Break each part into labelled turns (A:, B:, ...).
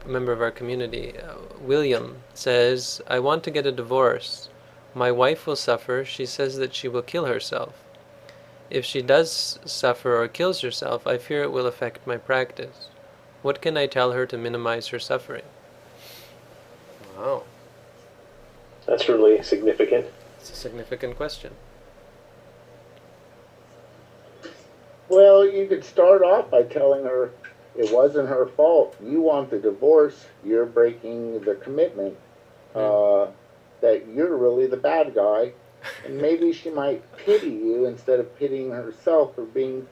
A: member of our community, William, says, I want to get a divorce. My wife will suffer. She says that she will kill herself. If she does suffer or kills herself, I fear it will affect my practice. What can I tell her to minimize her suffering? Wow.
B: That's really significant.
A: It's a significant question.
C: Well, you could start off by telling her it wasn't her fault. You want the divorce. You're breaking the commitment. That you're really the bad guy. And maybe she might pity you instead of pitying herself for being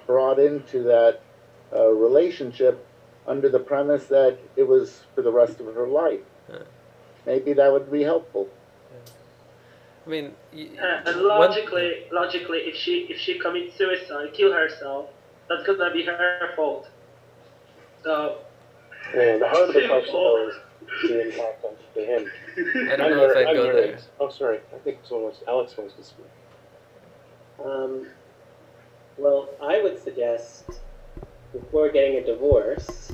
C: brought into that relationship under the premise that it was for the rest of her life. Maybe that would be helpful.
A: I mean,
D: and logically, if she commits suicide, kill herself, that's gonna be her fault. So.
B: And the harder the question goes, the impact on him.
A: I don't know if I'd go there.
B: Oh, sorry. I think Alex wants to speak.
E: Well, I would suggest, before getting a divorce,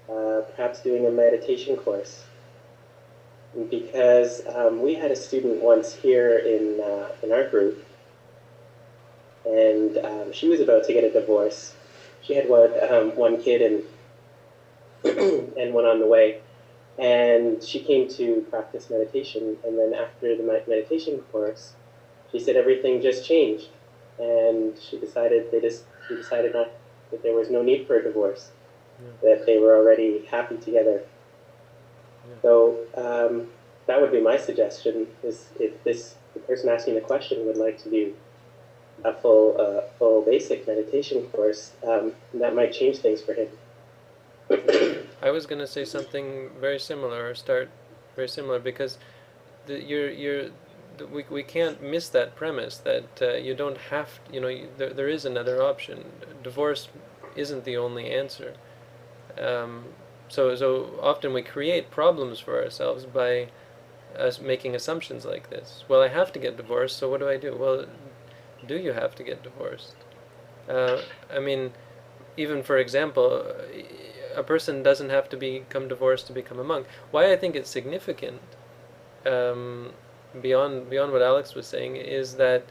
E: perhaps doing a meditation course. Because we had a student once here in our group, and she was about to get a divorce. She had one kid and and one on the way, and she came to practice meditation. And then after the meditation course, she said everything just changed, and she decided not that there was no need for a divorce, that they were already happy together. So that would be my suggestion, is if the person asking the question would like to do a full basic meditation course, that might change things for him.
A: I was going to say something very similar, or start very similar, because we can't miss that premise that you don't have, there is another option. Divorce isn't the only answer. So often we create problems for ourselves by us making assumptions like this. Well, I have to get divorced, so what do I do? Well, do you have to get divorced? I mean, even for example, a person doesn't have to become divorced to become a monk. Why I think it's significant, beyond what Alex was saying, is that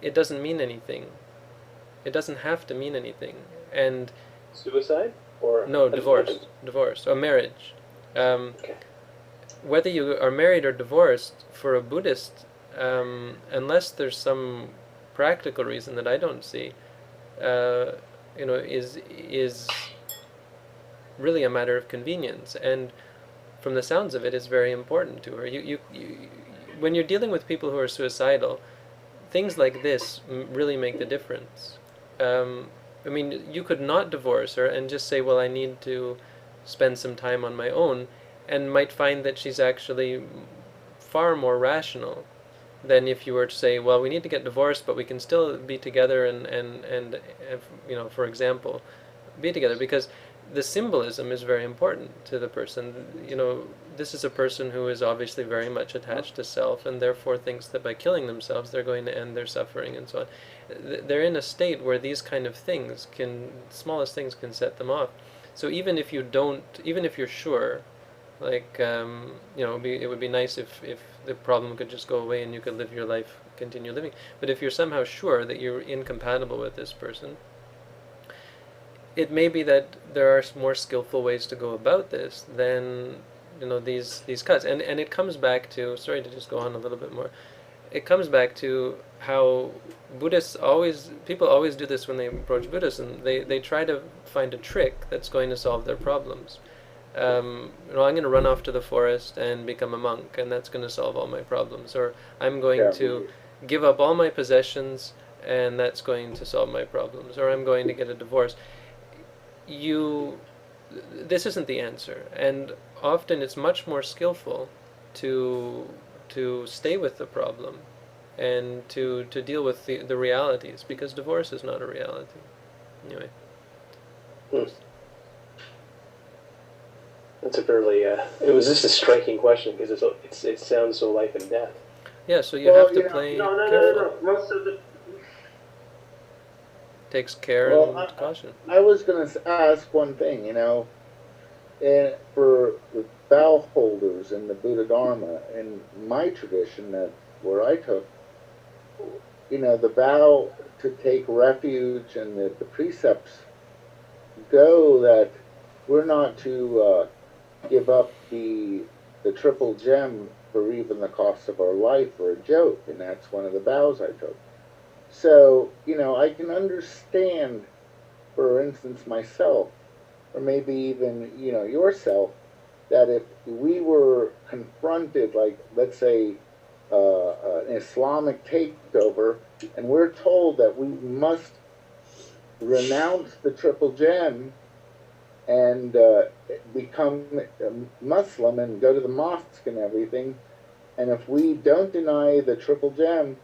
A: it doesn't mean anything. It doesn't have to mean anything. And
B: suicide? Or
A: no, divorce or marriage.
B: Okay.
A: Whether you are married or divorced, for a Buddhist, unless there's some practical reason that I don't see, is really a matter of convenience. And from the sounds of it, is very important to her. You when you're dealing with people who are suicidal, things like this really make the difference. I mean, you could not divorce her and just say, well, I need to spend some time on my own, and might find that she's actually far more rational than if you were to say, well, we need to get divorced, but we can still be together and for example, be together, because the symbolism is very important to the person. This is a person who is obviously very much attached to self, and therefore thinks that by killing themselves they're going to end their suffering and so on. They're in a state where these kind of things smallest things can set them off. So even if you're sure, like, it would be nice if the problem could just go away and you could live your life, continue living. But if you're somehow sure that you're incompatible with this person, it may be that there are more skillful ways to go about this than these cuts. And it comes back to, sorry to just go on a little bit more, it comes back to how people always do this when they approach Buddhism. They try to find a trick that's going to solve their problems. I'm going to run off to the forest and become a monk, and that's going to solve all my problems. Or I'm going to give up all my possessions, and that's going to solve my problems. Or I'm going to get a divorce. This isn't the answer, and often it's much more skillful to stay with the problem and to deal with the realities, because divorce is not a reality. Anyway.
B: That's a fairly, it was just a striking question, because it sounds so life and death.
A: Yeah, so you have to play
D: careful. No. Most of the
A: takes care and caution.
C: I was going to ask one thing, And for the vow holders in the Buddha Dharma, in my tradition, that where I took, the vow to take refuge and the precepts go that we're not to give up the triple gem for even the cost of our life for a joke, and that's one of the vows I took. So, I can understand, for instance, myself, or maybe even, yourself, that if we were confronted, like, let's say, an Islamic takeover, and we're told that we must renounce the triple gem and become Muslim and go to the mosque and everything, and if we don't deny the triple gem,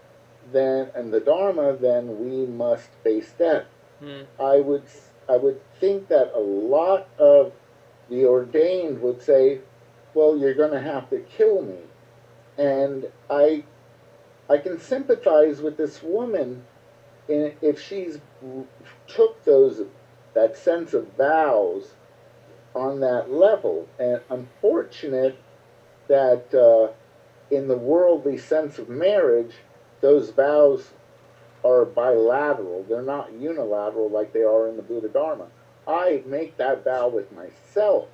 C: then and the Dharma, then we must face death. I would think that a lot of the ordained would say, well, you're going to have to kill me. And I can sympathize with this woman if she's took that sense of vows on that level. And unfortunate that in the worldly sense of marriage, those vows are bilateral. They're not unilateral like they are in the Buddha Dharma. I make that vow with myself.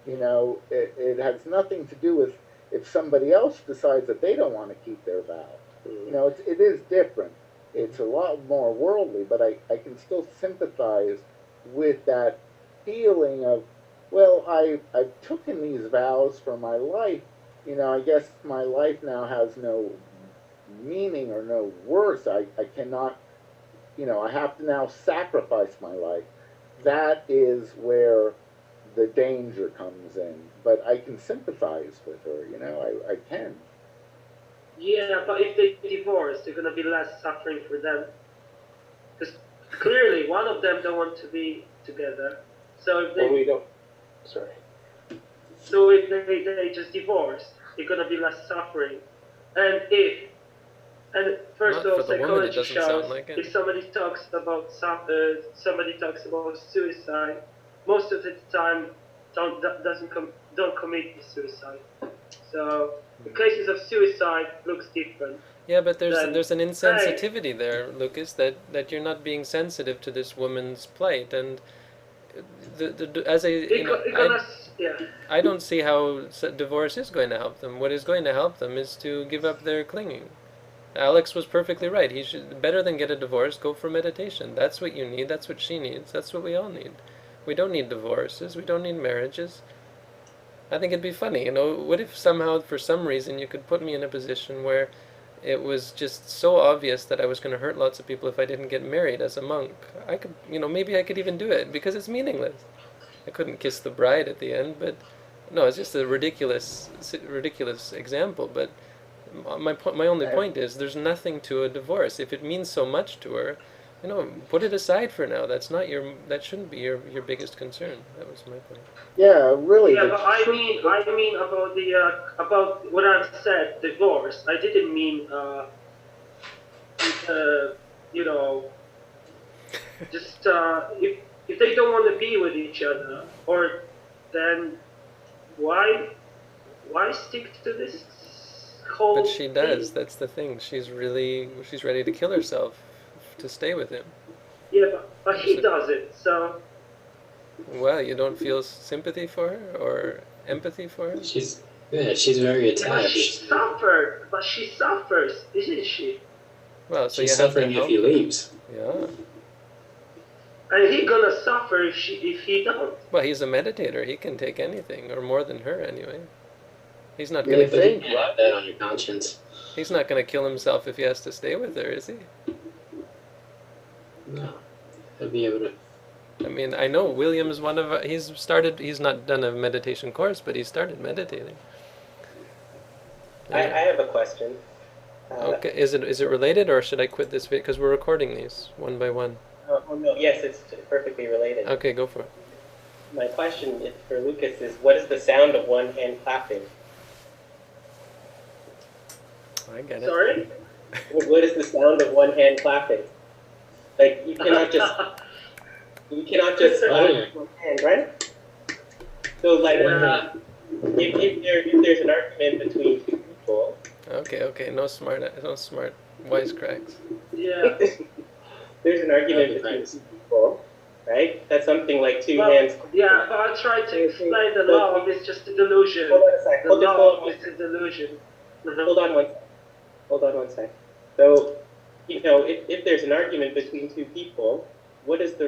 C: It has nothing to do with if somebody else decides that they don't want to keep their vow. It is different. It's a lot more worldly, but I can still sympathize with that feeling of, well, I've taken these vows for my life. I guess my life now has no meaning or no worth. I cannot, I have to now sacrifice my life. That is where the danger comes in. But I can sympathize with her, I can.
D: Yeah, but if they divorce, there's going to be less suffering for them. Because clearly one of them don't want to be together. So if they...
B: Well, we don't... Sorry.
D: So if they just divorce, there's going to be less suffering. And first of all, psychology shows if somebody talks about suicide, most of the time don't commit suicide. So the cases of suicide looks different.
A: Yeah, but there's an insensitivity there, Lucas, that you're not being sensitive to this woman's plight, and I don't see how divorce is going to help them. What is going to help them is to give up their clinging. Alex was perfectly right. He should, better than get a divorce, go for meditation. That's what you need. That's what she needs. That's what we all need. We don't need divorces. We don't need marriages. I think it'd be funny, what if somehow, for some reason, you could put me in a position where it was just so obvious that I was going to hurt lots of people if I didn't get married as a monk. I could, maybe I could even do it, because it's meaningless. I couldn't kiss the bride at the end, but no, it's just a ridiculous example, but my only point is there's nothing to a divorce. If it means so much to her, put it aside for now. That shouldn't be your biggest concern. That was my point.
C: Yeah, really.
D: Yeah, but I mean about what I've said, divorce. I didn't mean just if they don't want to be with each other, or then why stick to this whole?
A: But she does.
D: thing?
A: That's the thing. She's ready to kill herself to stay with him.
D: Yeah, but he does it. So.
A: Well, you don't feel sympathy for her or empathy for her?
F: She's very attached.
D: But she suffers, isn't she?
A: Well, so
F: she's
A: you have
F: suffering
A: to help
F: if he
A: her.
F: leaves.
A: Yeah.
D: And he gonna suffer if he don't.
A: Well, he's a meditator. He can take anything, or more than her anyway. He's not
C: Yeah,
A: gonna.
F: But you can't have that on your conscience.
A: He's not gonna kill himself if he has to stay with her, is he?
F: No, he'll be able to.
A: I mean, I know William's one of. He's not done a meditation course, but he started meditating.
E: I have a question.
A: Okay, is it related, or should I quit this video? Because we're recording these one by one.
E: Oh, no, yes, it's perfectly related.
A: Okay, go for it.
E: My question for Lucas is, what is the sound of one hand clapping?
A: I get it.
D: Sorry?
E: What is the sound of one hand clapping? Like, you cannot just clap with one hand, right? So like, if there's an argument between two people.
A: Okay, no smart wisecracks.
D: Yeah.
E: There's an argument between two people, right? That's something like two hands.
D: Yeah, but I try to explain the love is just a delusion.
E: Hold on a sec.
D: The love is a delusion.
E: Hold on one sec. Hold on one sec. So, you know, if there's an argument between two people, what is the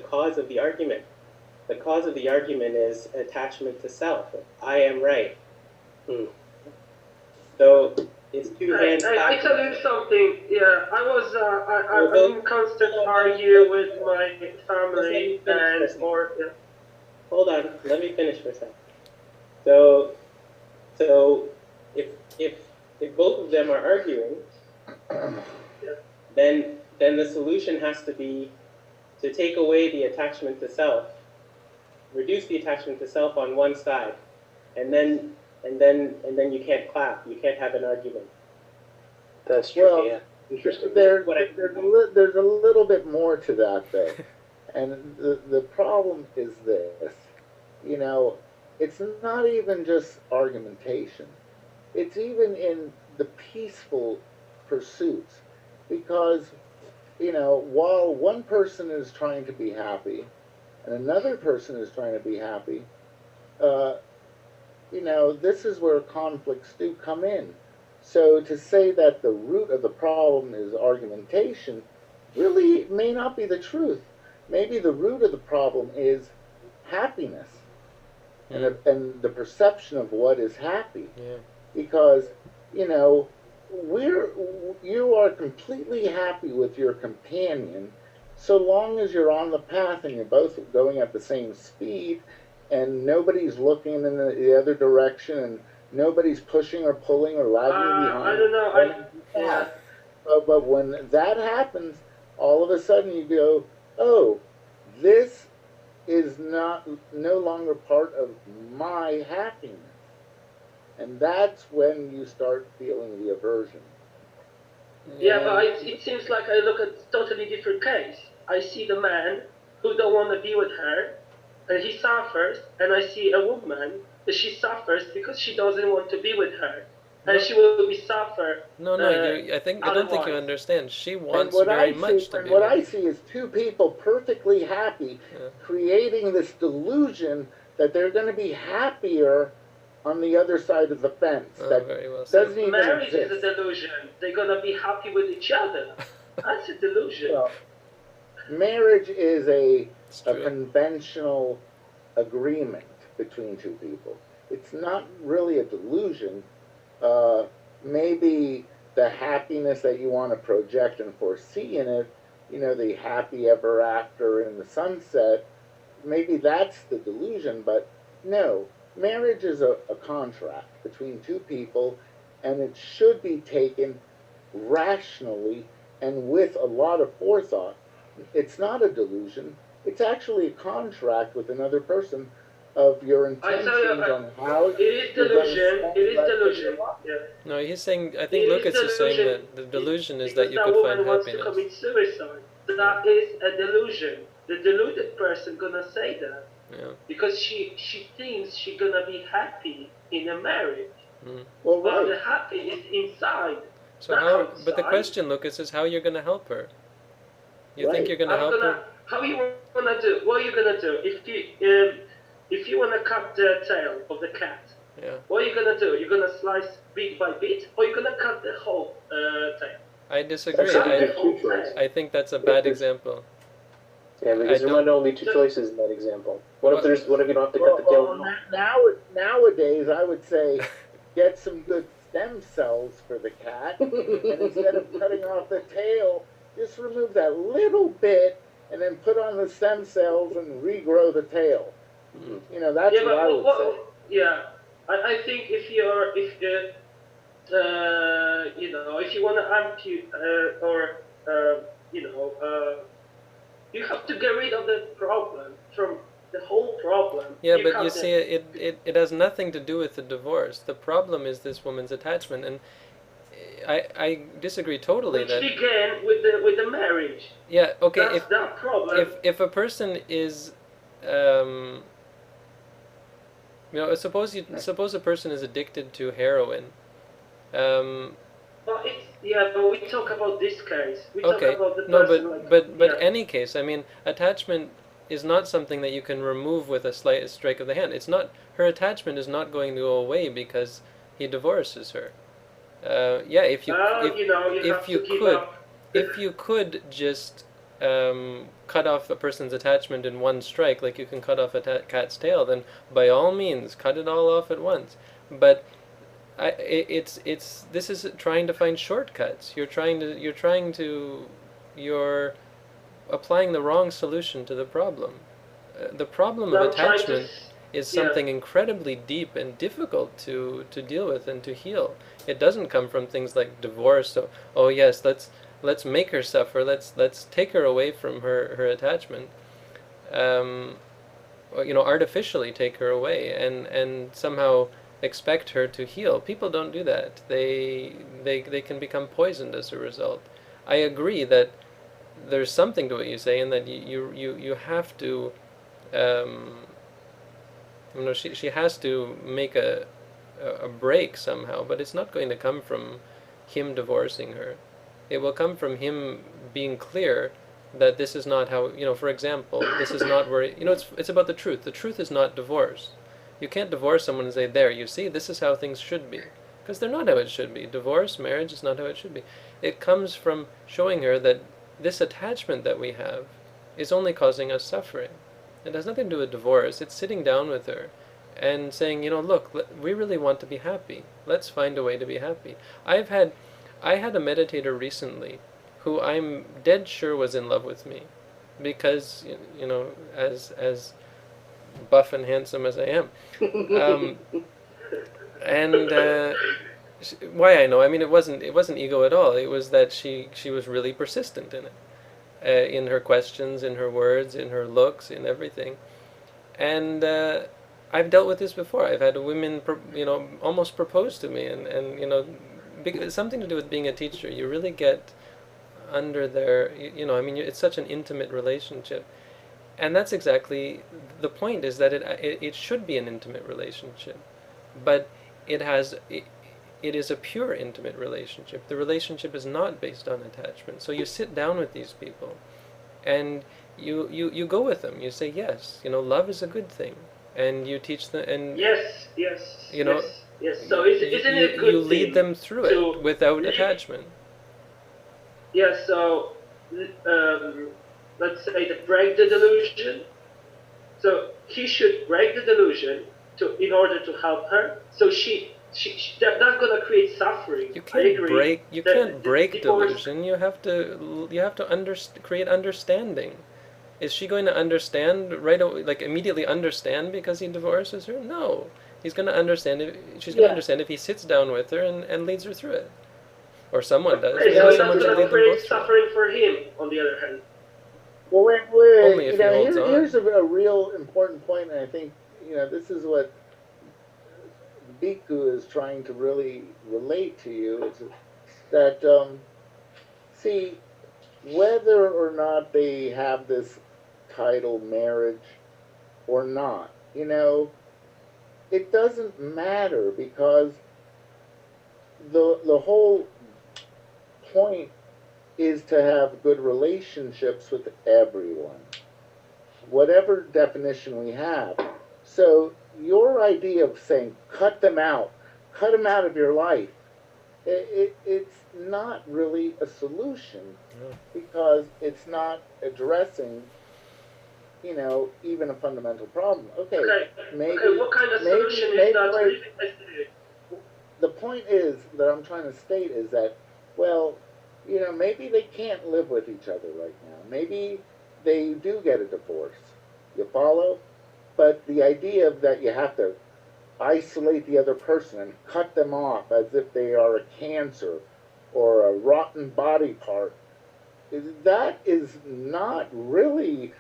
E: cause of the argument? The cause of the argument is attachment to self. I am right. So it's two hands.
D: I tell you something. Yeah, I'm in constant argue with my family
E: Hold on, let me finish for a second. So if both of them are arguing, then the solution has to be to take away the attachment to self, reduce the attachment to self on one side, and then you can't clap. You can't have an argument.
B: That's true.
C: Well,
B: yeah. Interesting.
C: There's a little bit more to that, though. And the problem is this. You know, it's not even just argumentation. It's even in the peaceful pursuits. Because, you know, while one person is trying to be happy and another person is trying to be happy, you know, this is where conflicts do come in. So to say that the root of the problem is argumentation really may not be the truth. Maybe the root of the problem is happiness and the perception of what is happy.
A: Yeah.
C: Because, you know, you are completely happy with your companion so long as you're on the path and you're both going at the same speed and nobody's looking in the other direction and nobody's pushing or pulling or lagging behind.
D: I don't know.
C: But when that happens, all of a sudden you go, oh, this is no longer part of my happiness. And that's when you start feeling the aversion.
D: Yeah, but it seems like I look at a totally different case. I see the man who don't want to be with her, and he suffers, and I see a woman that she suffers because she doesn't want to be with her, and she will be suffer.
A: No, I don't think you understand. She wants very much to be.
C: What I see is two people perfectly happy, creating this delusion that they're going to be happier on the other side of the fence. That
A: very well
C: doesn't even
D: Marriage
C: exist.
D: is a delusion. They're going to be happy with each other. That's a delusion.
C: Well, marriage is a conventional agreement between two people. It's not really a delusion. Maybe the happiness that you want to project and foresee in it, you know, the happy ever after in the sunset, maybe that's the delusion, but no. Marriage is a contract between two people, and it should be taken rationally and with a lot of forethought. It's not a delusion. It's actually a contract with another person of your intentions on how
D: it is delusion. It is delusion. Yeah.
A: No, he's saying. I think Lucas is saying that the delusion is that you could find
D: wants
A: happiness.
D: To commit suicide. That is a delusion. The deluded person gonna say that.
A: Yeah.
D: Because she thinks she's gonna be happy in a marriage.
C: Well,
D: but the happy is inside.
A: So how? But the question, Lucas, is how you're gonna help her. You think you're gonna help her?
D: How you wanna do? What are you gonna do if you wanna cut the tail of the cat?
A: Yeah.
D: What are you gonna do? You're gonna slice bit by bit, or you're gonna cut the whole tail?
A: I disagree. I think that's a bad example.
B: Yeah, because there might only be two choices in that example. What if you don't have to cut the tail?
C: Nowadays, I would say get some good stem cells for the cat, and instead of cutting off the tail, just remove that little bit and then put on the stem cells and regrow the tail. You know, that's what I would say.
D: Yeah, I think if you want to amputate you have to get rid of the problem from the whole problem.
A: Yeah, but you see, it has nothing to do with the divorce. The problem is this woman's attachment, and I disagree totally.
D: Which began with the marriage.
A: Yeah, okay.
D: That's that problem.
A: If a person is You know, suppose a person is addicted to heroin.
D: Well, but we talk about this case. We talk
A: Okay,
D: about the
A: no,
D: person.
A: but any case, I mean, attachment is not something that you can remove with a slight strike of the hand. It's not, her attachment is not going to go away because he divorces her. Yeah, if you if you could if you could just cut off a person's attachment in one strike, like you can cut off a cat's tail, then by all means cut it all off at once. But this is trying to find shortcuts. You're applying the wrong solution to the problem. The problem of attachment is something incredibly deep and difficult to deal with and to heal. It doesn't come from things like divorce. So, oh yes, let's make her suffer. Let's take her away from her attachment. Artificially take her away and somehow expect her to heal. People don't do that. They can become poisoned as a result. I agree that there's something to what you say, and that you have to. She has to make a break somehow, but it's not going to come from him divorcing her. It will come from him being clear that this is not how, for example, this is not where, it's about the truth. The truth is not divorce. You can't divorce someone and say, there, you see, this is how things should be. Because they're not how it should be. Divorce, marriage is not how it should be. It comes from showing her that this attachment that we have is only causing us suffering. It has nothing to do with divorce. It's sitting down with her and saying, look, we really want to be happy. Let's find a way to be happy. I had a meditator recently who I'm dead sure was in love with me, because as buff and handsome as I am, why I know, I mean, it wasn't ego at all. It was that she was really persistent in it, in her questions, in her words, in her looks, in everything. And I've dealt with this before. I've had women, almost propose to me, and it's something to do with being a teacher. You really get under their, it's such an intimate relationship. And that's exactly the point, is that it should be an intimate relationship. But it is a pure intimate relationship. The relationship is not based on attachment. So you sit down with these people and you go with them. You say, yes, love is a good thing. And you teach them, and
D: yes. So isn't it a good
A: you lead them through it without attachment.
D: Yes. So let's say to break the delusion. So he should break the delusion in order to help her. So that's going to create suffering.
A: You can't break delusion. You have to create understanding. Is she going to understand right away, like immediately understand because he divorces her? No. He's going to understand. She's going to understand if he sits down with her and leads her through it. Or someone does.
D: So that's going to create suffering for him, on the other hand.
C: Well, wait.
A: Only if he holds on.
C: Here's a real important point, and I think, this is what Bhikkhu is trying to really relate to you, is that, see, whether or not they have this title marriage or not, it doesn't matter, because the whole point is to have good relationships with everyone, whatever definition we have. So your idea of saying cut them out of your life, it's not really a solution, because it's not addressing even a fundamental problem. Okay, maybe
D: what kind of solution is that?
C: The point is that I'm trying to state is that, well, maybe they can't live with each other right now. Maybe they do get a divorce. You follow? But the idea of that you have to isolate the other person and cut them off as if they are a cancer or a rotten body part, that is not really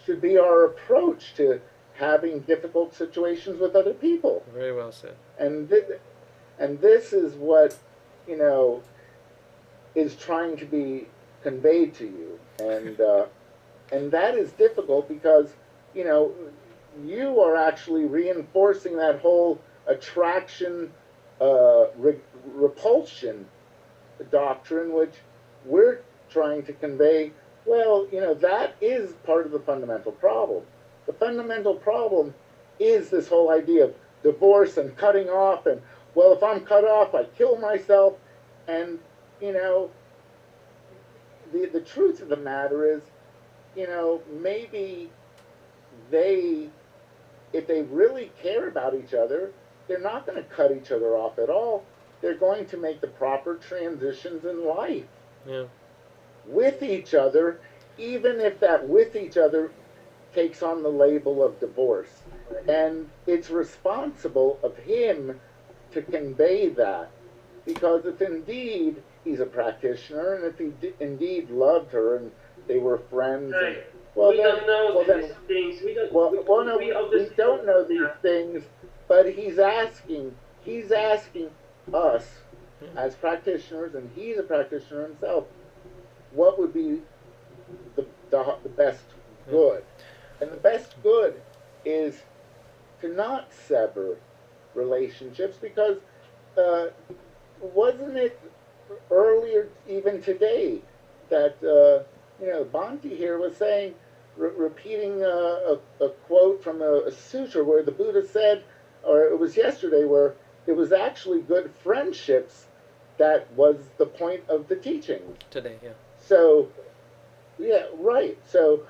C: should be our approach to having difficult situations with other people.
A: Very well said.
C: And this is what, is trying to be conveyed to you. And that is difficult because, you are actually reinforcing that whole attraction, repulsion doctrine, which we're trying to convey. Well, that is part of the fundamental problem. The fundamental problem is this whole idea of divorce and cutting off, and, well, if I'm cut off, I kill myself. And, the truth of the matter is, maybe they, if they really care about each other, they're not going to cut each other off at all. They're going to make the proper transitions in life.
A: Yeah.
C: With each other, even if that with each other takes on the label of divorce. And it's responsible of him to convey that. Because if indeed he's a practitioner, and if he indeed loved her and they were friends,
D: Right.
C: and, well,
D: we
C: then,
D: don't know
C: well,
D: these
C: then,
D: things. We don't.
C: well,
D: we,
C: well, no, we don't know these things, but he's asking us as practitioners, and he's a practitioner himself, what would be the best good? And the best good is to not sever relationships, because wasn't it earlier, even today, that Bhante here was saying, repeating a quote from a sutra where the Buddha said, or it was yesterday, where it was actually good friendships that was the point of the teachings.
A: Today, yeah.
C: So, yeah, right. So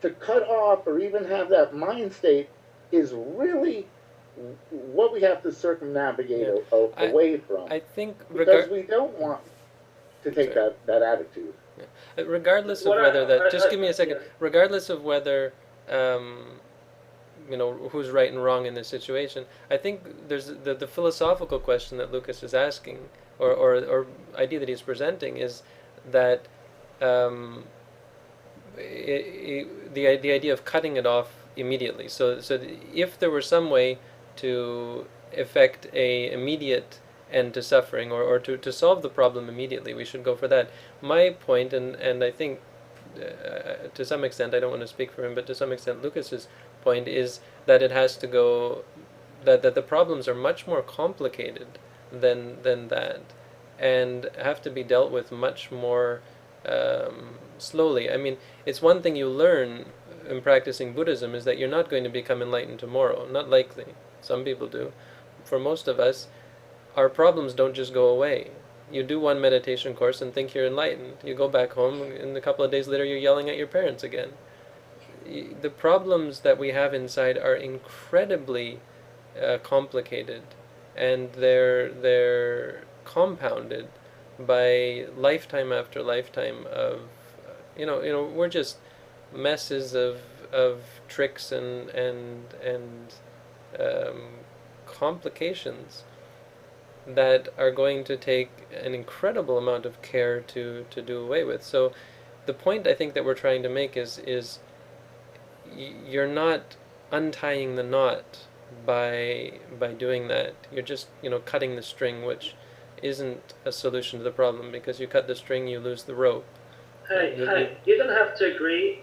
C: to cut off or even have that mind state is really what we have to circumnavigate away from.
A: I think
C: because we don't want to take that attitude.
A: Yeah. Regardless of whether that, just give me a second. Regardless of whether, who's right and wrong in this situation, I think there's the philosophical question that Lucas is asking, or idea that he's presenting, is that the idea of cutting it off immediately. So if there were some way to effect a immediate end to suffering, or to solve the problem immediately, we should go for that. My point, and I think to some extent, I don't want to speak for him, but to some extent Lucas's point is that it has to go, that the problems are much more complicated than that, and have to be dealt with much more slowly. I mean, it's one thing you learn in practicing Buddhism is that you're not going to become enlightened tomorrow. Not likely. Some people do. For most of us, our problems don't just go away. You do one meditation course and think you're enlightened. You go back home, and a couple of days later you're yelling at your parents again. The problems that we have inside are incredibly complicated, and they're compounded by lifetime after lifetime of, we're just messes of tricks and complications that are going to take an incredible amount of care to do away with. So the point I think that we're trying to make is you're not untying the knot by doing that. You're just cutting the string, which isn't a solution to the problem, because you cut the string, you lose the rope.
D: Hey, you don't have to agree.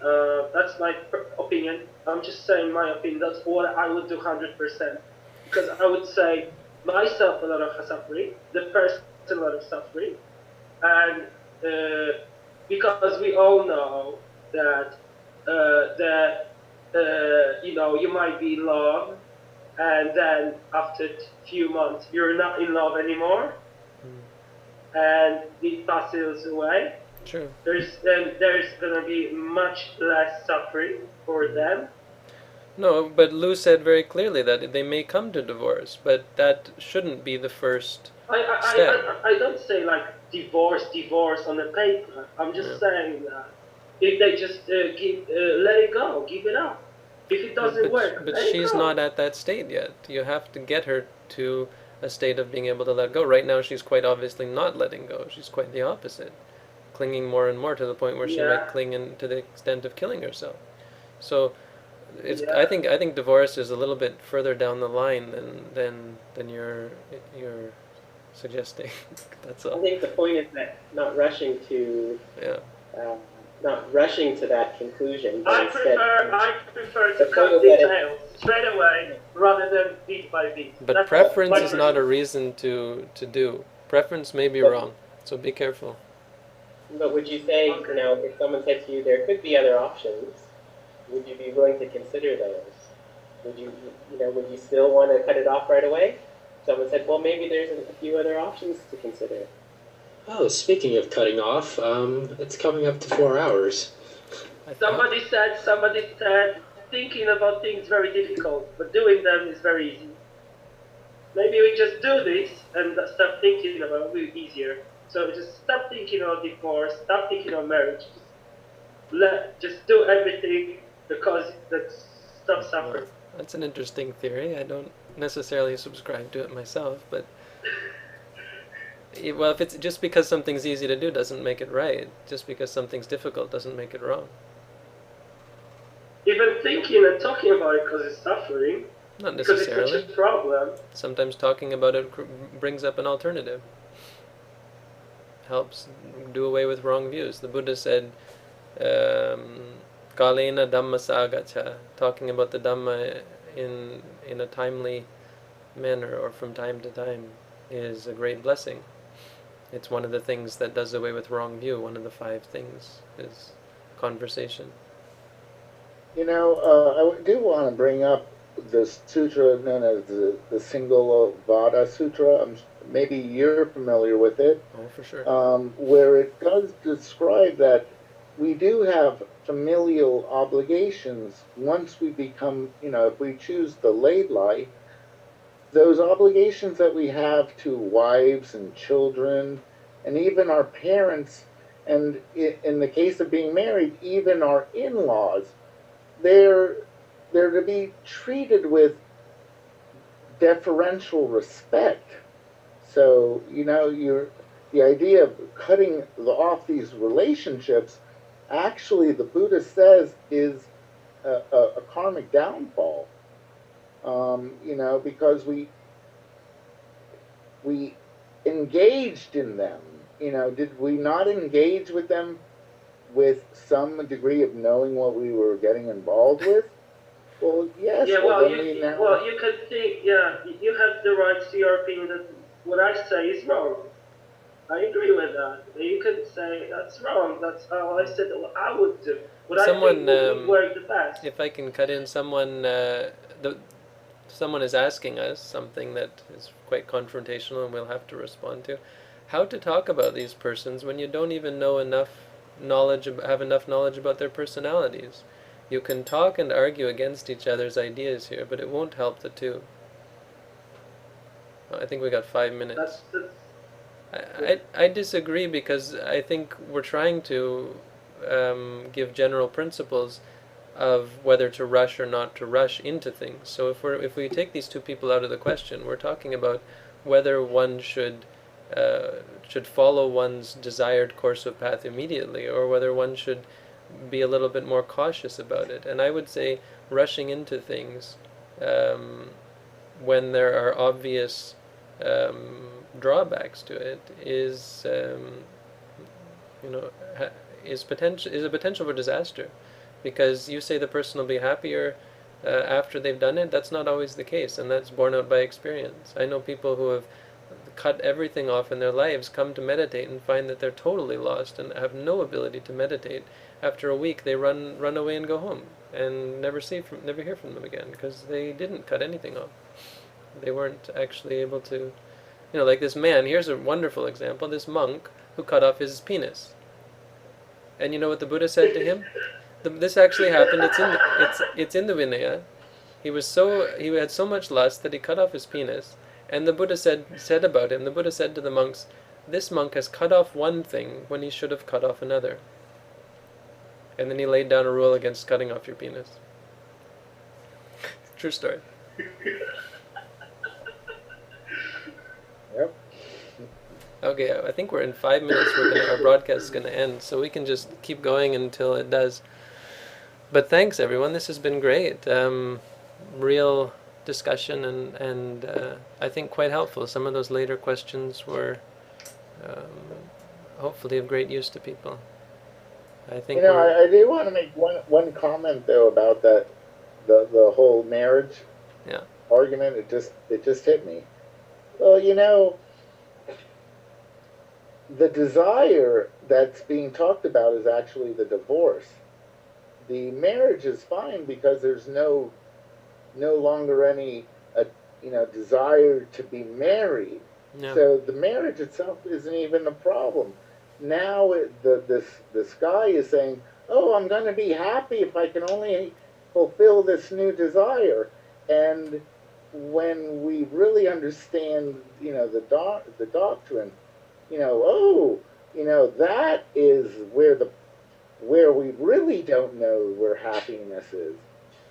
D: That's my opinion. I'm just saying my opinion. That's what I would do 100%. Because I would say myself a lot of suffering, the person a lot of suffering, and because we all know that you might be in love, and then after a few months you're not in love anymore, and it passes away.
A: True.
D: There's gonna be much less suffering for them.
A: No, but Lou said very clearly that they may come to divorce, but that shouldn't be the first step.
D: I don't say like divorce on the paper. I'm just saying that if they just let it go, give it up. If it doesn't work,
A: but
D: let it
A: she's
D: go.
A: not at that state yet. You have to get her to a state of being able to let go. Right now, she's quite obviously not letting go. She's quite the opposite, clinging more and more to the point where she might cling to the extent of killing herself. So, I think divorce is a little bit further down the line than you're suggesting. That's all.
E: I think the point is that not rushing to not rushing to that conclusion. But
D: I prefer to cut details straight away rather than bit by bit.
A: But
D: That's
A: preference is not a reason to do. Preference may be wrong, so be careful.
E: But would you say, you know, if someone said to you there could be other options, would you be willing to consider those? Would you, you know, would you still want to cut it off right away? Someone said, well, maybe there's a few other options to consider.
F: Oh, speaking of cutting off, it's coming up to 4 hours.
D: Somebody said, thinking about things is very difficult, but doing them is very easy. Maybe we just do this and stop thinking about it, will be easier. So just stop thinking about divorce, stop thinking of marriage. Just do everything because stop suffering.
A: Well, that's an interesting theory. I don't necessarily subscribe to it myself, but well, if it's just because something's easy to do doesn't make it right. Just because something's difficult doesn't make it wrong.
D: Even thinking and talking about it because it's suffering.
A: Not necessarily.
D: Because it's such a problem.
A: Sometimes talking about it brings up an alternative. Helps do away with wrong views. The Buddha said, Kalena Dhamma Sagacha, talking about the Dhamma in a timely manner or from time to time is a great blessing. It's one of the things that does away with wrong view. One of the 5 things is conversation.
C: You know, I do want to bring up this sutra known as the Single Vada Sutra. Maybe you're familiar with it.
A: Oh, for sure.
C: Where it does describe that we do have familial obligations once we become, you know, if we choose the lay life, those obligations that we have to wives and children and even our parents, and in the case of being married, even our in-laws, they're to be treated with deferential respect. So, you know, the idea of cutting off these relationships, actually, the Buddha says, is a karmic downfall. You know, because we engaged in them. You know, did we not engage with them with some degree of knowing what we were getting involved with? Well, yes.
D: Yeah, well, you can think, yeah, you have the right to your opinion that what I say is wrong. I agree with that. You can say that's wrong. That's how I said what I would do. What
A: Someone,
D: I think would work the best.
A: If I can cut in, someone is asking us something that is quite confrontational and we'll have to respond to. How to talk about these persons when you don't even know enough knowledge, have enough knowledge about their personalities. You can talk and argue against each other's ideas here, but it won't help the two. I think we got 5 minutes. I disagree because I think we're trying to give general principles of whether to rush or not to rush into things. So if we take these 2 people out of the question, we're talking about whether one should follow one's desired course of path immediately, or whether one should be a little bit more cautious about it. And I would say rushing into things when there are obvious drawbacks to it is a potential for disaster, because you say the person will be happier after they've done it. That's not always the case, and that's borne out by experience. I know people who have cut everything off in their lives come to meditate and find that they're totally lost and have no ability to meditate. After a week they run away and go home and never hear from them again, because they didn't cut anything off. They weren't actually able to, like this man. Here's a wonderful example. This monk who cut off his penis. And you know what the Buddha said to him? This actually happened. It's in the Vinaya. He had so much lust that he cut off his penis. And the Buddha said about him, the Buddha said to the monks, this monk has cut off one thing when he should have cut off another. And then he laid down a rule against cutting off your penis. True story.
C: Yep.
A: Okay, I think we're in 5 minutes. Our broadcast is going to end, so we can just keep going until it does. But thanks, everyone. This has been great. Real discussion and I think quite helpful. Some of those later questions were hopefully of great use to people. I think
C: I do want to make one comment though about that the whole marriage argument. It just hit me. Well, the desire that's being talked about is actually the divorce. The marriage is fine because there's no longer any desire to be married.
A: Yeah.
C: So the marriage itself isn't even a problem. Now this guy is saying, "Oh, I'm going to be happy if I can only fulfill this new desire." And when we really understand, the doctrine, that is where we really don't know where happiness is.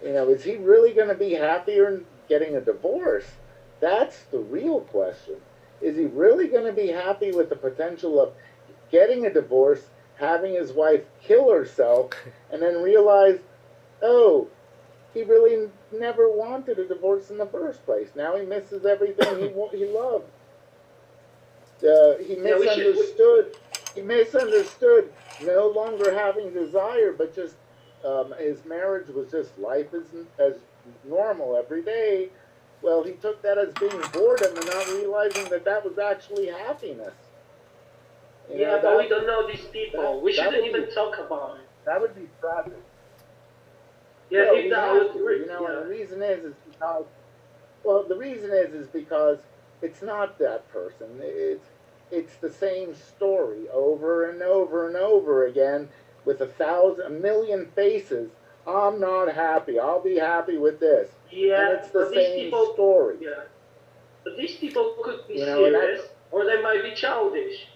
C: Is he really going to be happier getting a divorce? That's the real question. Is he really going to be happy with the potential of getting a divorce, having his wife kill herself, and then realize, oh, he really never wanted a divorce in the first place. Now he misses everything he loved. He misunderstood. He misunderstood no longer having desire, but just his marriage was just life as normal every day. Well, he took that as being boredom and not realizing that was actually happiness.
D: But we don't know these people. We shouldn't even talk about it.
C: That would be tragic.
D: Yeah,
C: well,
D: if that would,
C: and the reason is because, the reason is because it's not that person. It's the same story over and over and over again with a million faces. I'm not happy. I'll be happy with this.
D: Yeah,
C: and it's the same story.
D: Yeah, but these people could be serious, or they might be childish.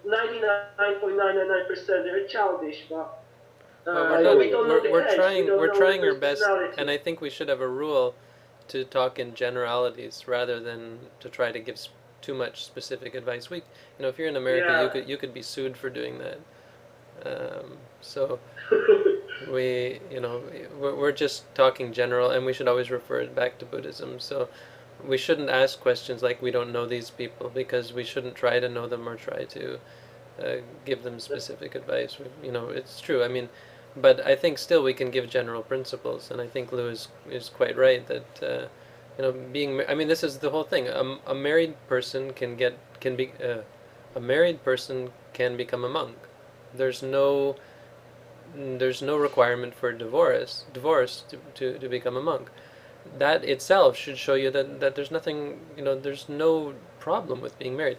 D: 99.999% they're childish, but
A: we're trying our best, and I think we should have a rule to talk in generalities rather than to try to give too much specific advice. If you're in America, you could be sued for doing that. So we're just talking general, and we should always refer it back to Buddhism. So we shouldn't ask questions like we don't know these people, because we shouldn't try to know them or try to give them specific advice. It's true. I mean, but I think still we can give general principles, and I think Lou is quite right that this is the whole thing. A married person can become a monk. There's no requirement for divorce to become a monk. That itself should show you that there's nothing, there's no problem with being married.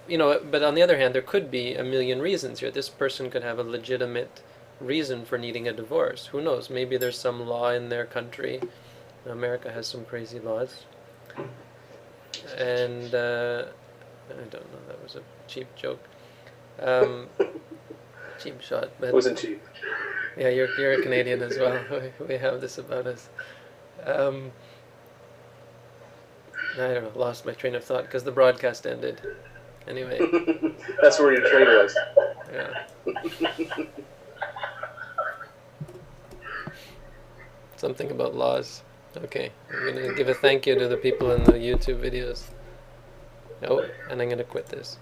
A: But on the other hand, there could be a million reasons here. This person could have a legitimate reason for needing a divorce. Who knows? Maybe there's some law in their country. America has some crazy laws. And I don't know, that was a cheap joke. Cheap shot. But
B: it wasn't cheap.
A: Yeah, you're a Canadian as well. We have this about us. I don't know, lost my train of thought because the broadcast ended. Anyway.
B: That's where your train was.
A: Yeah. Something about laws. Okay, I'm going to give a thank you to the people in the YouTube videos. Oh, and I'm going to quit this.